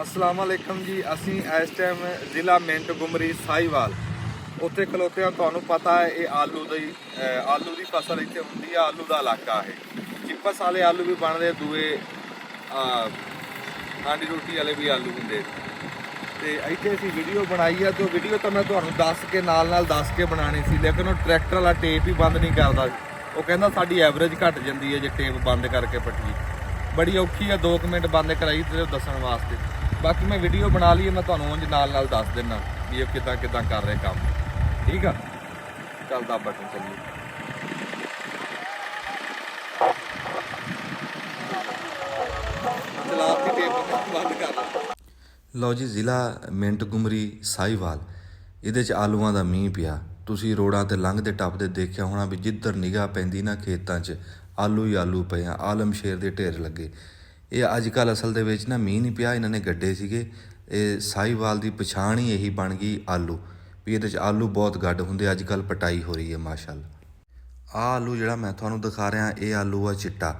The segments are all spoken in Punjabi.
अस्सलाम वालेकुम जी। असी इस टाइम जिला मिंट गुमरी साहिवाल उत्थे खलोते हैं। तुहानू पता है ये आलू की फसल इत्थे हुंदी है। आलू का इलाका है। चिप्स वाले आलू भी बनते, दूए हांडी रोटी वाले भी आलू होंगे। तो इत्थे असी वीडियो बनाई है। तो वीडियो तो मैं तुहानू दस के नाल दस के बनानी सी, लेकिन वो ट्रैक्टर वाला टेप ही बंद नहीं करता। वो कहता साडी एवरेज घट जाती है जे टेप बंद करके पट्टी। बड़ी औखी है, 2 मिनट बंद कराई तो दसन वास्ते। बाकी मैं वीडियो बना ली है, मैं तुहानू उंज नाल दस देना भी ये किदां किदां कर रहे काम। ठीक है, चलदा बटन चलिए। चलाती टेप बंद कर। ਲਓ ਜੀ, ਜ਼ਿਲ੍ਹਾ ਮਿੰਟ ਗੁਮਰੀ ਸਾਹੀਵਾਲ। ਇਹਦੇ 'ਚ ਆਲੂਆਂ ਦਾ ਮੀਂਹ ਪਿਆ। ਤੁਸੀਂ ਰੋਡਾਂ 'ਤੇ ਲੰਘਦੇ ਟੱਪਦੇ ਦੇਖਿਆ ਹੋਣਾ ਵੀ ਜਿੱਧਰ ਨਿਗਾਹ ਪੈਂਦੀ ਨਾ ਖੇਤਾਂ 'ਚ ਆਲੂ ਹੀ ਆਲੂ ਪਏ ਆ, ਆਲਮ ਸ਼ੇਰ ਦੇ ਢੇਰ ਲੱਗੇ। ਇਹ ਅੱਜ ਕੱਲ੍ਹ ਅਸਲ ਦੇ ਵਿੱਚ ਨਾ ਮੀਂਹ ਨਹੀਂ ਪਿਆ, ਇਹਨਾਂ ਨੇ ਗੱਡੇ ਸੀਗੇ। ਇਹ ਸਾਹੀਵਾਲ ਦੀ ਪਛਾਣ ਹੀ ਇਹੀ ਬਣ ਗਈ ਆਲੂ, ਵੀ ਇਹਦੇ 'ਚ ਆਲੂ ਬਹੁਤ ਗੱਡ ਹੁੰਦੇ। ਅੱਜ ਕੱਲ੍ਹ ਪਟਾਈ ਹੋ ਰਹੀ ਹੈ ਮਾਸ਼ਾਅੱਲਾ। ਆਹ ਆਲੂ ਜਿਹੜਾ ਮੈਂ ਤੁਹਾਨੂੰ ਦਿਖਾ ਰਿਹਾ, ਇਹ ਆਲੂ ਆ ਚਿੱਟਾ।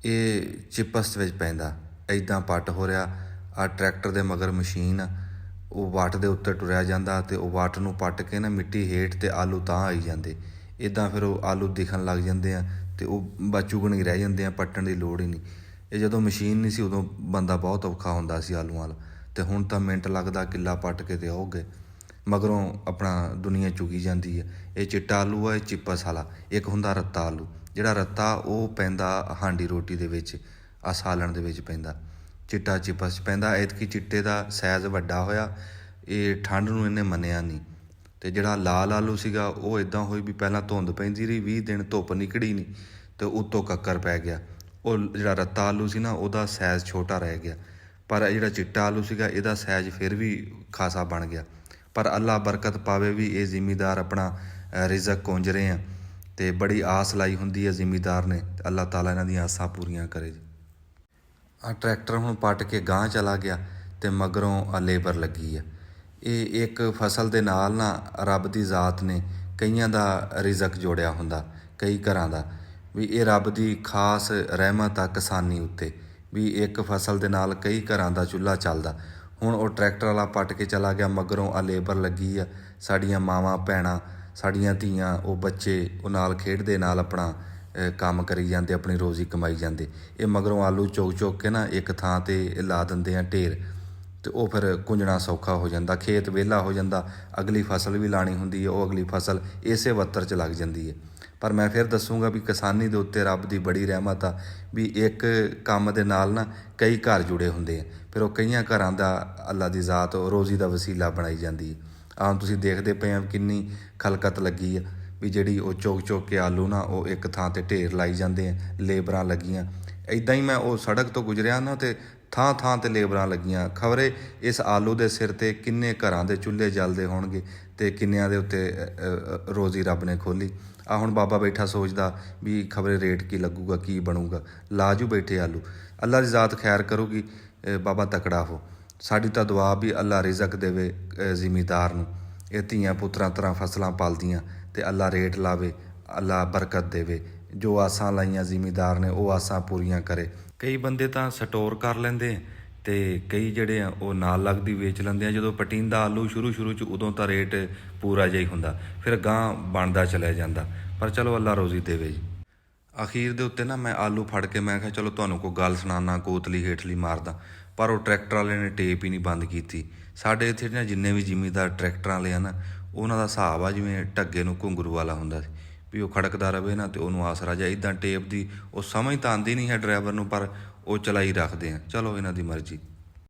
ਇਹ ਚਿਪਸ ਵਿੱਚ ਪੈਂਦਾ, ਇੱਦਾਂ ਪੱਟ ਹੋ ਰਿਹਾ। ਆ ਟਰੈਕਟਰ ਦੇ ਮਗਰ ਮਸ਼ੀਨ ਆ, ਉਹ ਵੱਟ ਦੇ ਉੱਤੇ ਟੁਰਿਆ ਜਾਂਦਾ ਅਤੇ ਉਹ ਵੱਟ ਨੂੰ ਪੱਟ ਕੇ ਨਾ ਮਿੱਟੀ ਹੇਠ ਅਤੇ ਆਲੂ ਤਾਂ ਆਈ ਜਾਂਦੇ। ਇੱਦਾਂ ਫਿਰ ਉਹ ਆਲੂ ਦਿਖਣ ਲੱਗ ਜਾਂਦੇ ਆ ਅਤੇ ਉਹ ਚੁਗਣ ਹੀ ਰਹਿ ਜਾਂਦੇ ਆ, ਪੱਟਣ ਦੀ ਲੋੜ ਹੀ ਨਹੀਂ। ਇਹ ਜਦੋਂ ਮਸ਼ੀਨ ਨਹੀਂ ਸੀ ਉਦੋਂ ਬੰਦਾ ਬਹੁਤ ਔਖਾ ਹੁੰਦਾ ਸੀ ਆਲੂਆਂ ਵਾਲਾ, ਅਤੇ ਹੁਣ ਤਾਂ ਮਿੰਟ ਲੱਗਦਾ ਕਿੱਲਾ ਪੱਟ ਕੇ ਅਤੇ ਆਉਗੇ ਮਗਰੋਂ ਆਪਣਾ ਦੁਨੀਆ ਚੁਗੀ ਜਾਂਦੀ ਹੈ। ਇਹ ਚਿੱਟਾ ਆਲੂ ਆ, ਇਹ ਚਿਪਸ ਵਾਲਾ। ਇੱਕ ਹੁੰਦਾ ਰੱਤਾ ਆਲੂ, ਜਿਹੜਾ ਰੱਤਾ ਉਹ ਪੈਂਦਾ ਹਾਂਡੀ ਰੋਟੀ ਦੇ ਵਿੱਚ, ਆ ਸਾਲਣ ਦੇ ਵਿੱਚ ਪੈਂਦਾ। ਚਿੱਟਾ ਚਿਪਸ 'ਚ ਪੈਂਦਾ। ਐਤਕੀ ਚਿੱਟੇ ਦਾ ਸਾਈਜ਼ ਵੱਡਾ ਹੋਇਆ, ਇਹ ਠੰਡ ਨੂੰ ਇਹਨੇ ਮੰਨਿਆ ਨਹੀਂ। ਅਤੇ ਜਿਹੜਾ ਲਾਲ ਆਲੂ ਸੀਗਾ ਉਹ ਇੱਦਾਂ ਹੋਈ ਵੀ ਪਹਿਲਾਂ ਧੁੰਦ ਪੈਂਦੀ ਰਹੀ, 20 ਦਿਨ ਧੁੱਪ ਨਿਕੜੀ ਨਹੀਂ ਅਤੇ ਉੱਤੋਂ ਕੱਕਰ ਪੈ ਗਿਆ। ਉਹ ਜਿਹੜਾ ਰੱਤਾ ਆਲੂ ਸੀ ਨਾ ਉਹਦਾ ਸਾਈਜ਼ ਛੋਟਾ ਰਹਿ ਗਿਆ। ਪਰ ਜਿਹੜਾ ਚਿੱਟਾ ਆਲੂ ਸੀਗਾ ਇਹਦਾ ਸਾਈਜ਼ ਫਿਰ ਵੀ ਖਾਸਾ ਬਣ ਗਿਆ। ਪਰ ਅੱਲਾ ਬਰਕਤ ਪਾਵੇ ਵੀ ਇਹ ਜ਼ਿਮੀਦਾਰ ਆਪਣਾ ਰਿਜ਼ਕ ਕੁੰਜ ਰਹੇ ਆ, ਅਤੇ ਬੜੀ ਆਸ ਲਾਈ ਹੁੰਦੀ ਹੈ ਜ਼ਿਮੀਦਾਰ ਨੇ। ਅੱਲਾ ਤਾਲਾ ਇਹਨਾਂ ਦੀਆਂ ਆਸਾਂ ਪੂਰੀਆਂ ਕਰੇ ਜੀ। ਆ ਟਰੈਕਟਰ ਹੁਣ ਪੱਟ ਕੇ ਗਾਂਹ ਚਲਾ ਗਿਆ ਅਤੇ ਮਗਰੋਂ ਆ ਲੇਬਰ ਲੱਗੀ ਆ। ਇਹ ਇੱਕ ਫਸਲ ਦੇ ਨਾਲ ਨਾ ਰੱਬ ਦੀ ਜ਼ਾਤ ਨੇ ਕਈਆਂ ਦਾ ਰਿਜ਼ਕ ਜੋੜਿਆ ਹੁੰਦਾ, ਕਈ ਘਰਾਂ ਦਾ। ਵੀ ਇਹ ਰੱਬ ਦੀ ਖਾਸ ਰਹਿਮਤ ਆ ਕਿਸਾਨੀ ਉੱਤੇ, ਵੀ ਇੱਕ ਫਸਲ ਦੇ ਨਾਲ ਕਈ ਘਰਾਂ ਦਾ ਚੁੱਲ੍ਹਾ ਚੱਲਦਾ। ਹੁਣ ਉਹ ਟਰੈਕਟਰ ਵਾਲਾ ਪੱਟ ਕੇ ਚਲਾ ਗਿਆ, ਮਗਰੋਂ ਆ ਲੇਬਰ ਲੱਗੀ ਆ। ਸਾਡੀਆਂ ਮਾਵਾਂ ਭੈਣਾਂ, ਸਾਡੀਆਂ ਧੀਆਂ, ਉਹ ਬੱਚੇ ਉਹ ਨਾਲ ਖੇਡਦੇ, ਨਾਲ ਆਪਣਾ ਕੰਮ ਕਰੀ ਜਾਂਦੇ, ਆਪਣੀ ਰੋਜ਼ੀ ਕਮਾਈ ਜਾਂਦੇ। ਇਹ ਮਗਰੋਂ ਆਲੂ ਚੁੱਕ ਚੁੱਕ ਕੇ ਨਾ ਇੱਕ ਥਾਂ 'ਤੇ ਲਾ ਦਿੰਦੇ ਆ ਢੇਰ, ਅਤੇ ਉਹ ਫਿਰ ਕੁੰਜਣਾ ਸੌਖਾ ਹੋ ਜਾਂਦਾ, ਖੇਤ ਵਿਹਲਾ ਹੋ ਜਾਂਦਾ। ਅਗਲੀ ਫਸਲ ਵੀ ਲਾਣੀ ਹੁੰਦੀ ਹੈ, ਉਹ ਅਗਲੀ ਫਸਲ ਇਸੇ ਵੱਤਰ 'ਚ ਲੱਗ ਜਾਂਦੀ ਹੈ। ਪਰ ਮੈਂ ਫਿਰ ਦੱਸੂਗਾ ਵੀ ਕਿਸਾਨੀ ਦੇ ਉੱਤੇ ਰੱਬ ਦੀ ਬੜੀ ਰਹਿਮਤ ਆ, ਵੀ ਇੱਕ ਕੰਮ ਦੇ ਨਾਲ ਨਾ ਕਈ ਘਰ ਜੁੜੇ ਹੁੰਦੇ ਆ। ਫਿਰ ਉਹ ਕਈਆਂ ਘਰਾਂ ਦਾ ਅੱਲਾ ਦੀ ਜ਼ਾਤ ਰੋਜ਼ੀ ਦਾ ਵਸੀਲਾ ਬਣਾਈ ਜਾਂਦੀ ਹੈ। ਆਮ ਤੁਸੀਂ ਦੇਖਦੇ ਪਏ ਆ ਕਿੰਨੀ ਖਲਕਤ ਲੱਗੀ ਆ, ਵੀ ਜਿਹੜੀ ਉਹ ਚੁੱਕ ਚੁੱਕ ਕੇ ਆਲੂ ਨਾ ਉਹ ਇੱਕ ਥਾਂ 'ਤੇ ਢੇਰ ਲਾਈ ਜਾਂਦੇ ਆ, ਲੇਬਰਾਂ ਲੱਗੀਆਂ। ਇੱਦਾਂ ਹੀ ਮੈਂ ਉਹ ਸੜਕ ਤੋਂ ਗੁਜ਼ਰਿਆ ਨਾ, ਅਤੇ ਥਾਂ ਥਾਂ 'ਤੇ ਲੇਬਰਾਂ ਲੱਗੀਆਂ। ਖਬਰੇ ਇਸ ਆਲੂ ਦੇ ਸਿਰ 'ਤੇ ਕਿੰਨੇ ਘਰਾਂ ਦੇ ਚੁੱਲ੍ਹੇ ਜਲਦੇ ਹੋਣਗੇ, ਅਤੇ ਕਿੰਨਿਆਂ ਦੇ ਉੱਤੇ ਰੋਜ਼ੀ ਰੱਬ ਨੇ ਖੋਲ੍ਹੀ। ਆ ਹੁਣ ਬਾਬਾ ਬੈਠਾ ਸੋਚਦਾ ਵੀ ਖਬਰੇ ਰੇਟ ਕੀ ਲੱਗੂਗਾ, ਕੀ ਬਣੂਗਾ। ਲਾਜੂ ਬੈਠੇ ਆਲੂ। ਅੱਲਾ ਦੀ ਜ਼ਾਤ ਖੈਰ ਕਰੂਗੀ, ਬਾਬਾ ਤਕੜਾ ਹੋ। ਸਾਡੀ ਤਾਂ ਦੁਆ ਵੀ ਅੱਲਾ ਰਿਜ਼ਕ ਦੇਵੇ ਜ਼ਿਮੀਦਾਰ ਨੂੰ। ਇਹ ਧੀਆਂ ਪੁੱਤਰਾਂ ਤਰ੍ਹਾਂ ਫਸਲਾਂ ਪਲਦੀਆਂ, ਅਤੇ ਅੱਲਾ ਰੇਟ ਲਾਵੇ, ਅੱਲਾ ਬਰਕਤ ਦੇਵੇ। ਜੋ ਆਸਾਂ ਲਾਈਆਂ ਜ਼ਿਮੀਦਾਰ ਨੇ ਉਹ ਆਸਾਂ ਪੂਰੀਆਂ ਕਰੇ। ਕਈ ਬੰਦੇ ਤਾਂ ਸਟੋਰ ਕਰ ਲੈਂਦੇ, ਅਤੇ ਕਈ ਜਿਹੜੇ ਆ ਉਹ ਨਾਲ ਲੱਗਦੀ ਵੇਚ ਲੈਂਦੇ ਆ। ਜਦੋਂ ਪਟੀਂਦਾ ਆਲੂ ਸ਼ੁਰੂ 'ਚ ਉਦੋਂ ਤਾਂ ਰੇਟ ਪੂਰਾ ਜਿਹਾ ਹੀ ਹੁੰਦਾ, ਫਿਰ ਗਾਂਹ ਬਣਦਾ ਚਲਿਆ ਜਾਂਦਾ। ਪਰ ਚਲੋ ਅੱਲਾ ਰੋਜ਼ੀ ਦੇਵੇ ਜੀ। ਅਖੀਰ ਦੇ ਉੱਤੇ ਨਾ ਮੈਂ ਆਲੂ ਫੜ ਕੇ ਮੈਂ ਕਿਹਾ ਚਲੋ ਤੁਹਾਨੂੰ ਕੋਈ ਗੱਲ ਸੁਣਾਉਣਾ, ਕੋਤਲੀ ਹੇਠਲੀ ਮਾਰਦਾ। ਪਰ ਉਹ ਟਰੈਕਟਰ ਵਾਲੇ ਨੇ ਟੇਪ ਹੀ ਨਹੀਂ ਬੰਦ ਕੀਤੀ। ਸਾਡੇ ਇੱਥੇ ਨਾ ਜਿੰਨੇ ਵੀ ਜ਼ਿਮੀਦਾਰ ਟਰੈਕਟਰਾਂ ਵਾਲੇ ਆ ਨਾ, ਉਹਨਾਂ ਦਾ ਹਿਸਾਬ ਆ ਜਿਵੇਂ ਢੱਗੇ ਨੂੰ ਘੁੰਗਰੂ ਵਾਲਾ ਹੁੰਦਾ ਸੀ, ਵੀ ਉਹ ਖੜਕਦਾ ਰਹੇ ਨਾ ਅਤੇ ਉਹਨੂੰ ਆਸਰਾ ਜਾ। ਇੱਦਾਂ ਟੇਪ ਦੀ ਉਹ ਸਮਝ ਤਾਂ ਆਉਂਦੀ ਨਹੀਂ ਹੈ ਡਰਾਈਵਰ ਨੂੰ, ਪਰ ਉਹ ਚਲਾਈ ਰੱਖਦੇ ਆ। ਚਲੋ ਇਹਨਾਂ ਦੀ ਮਰਜ਼ੀ।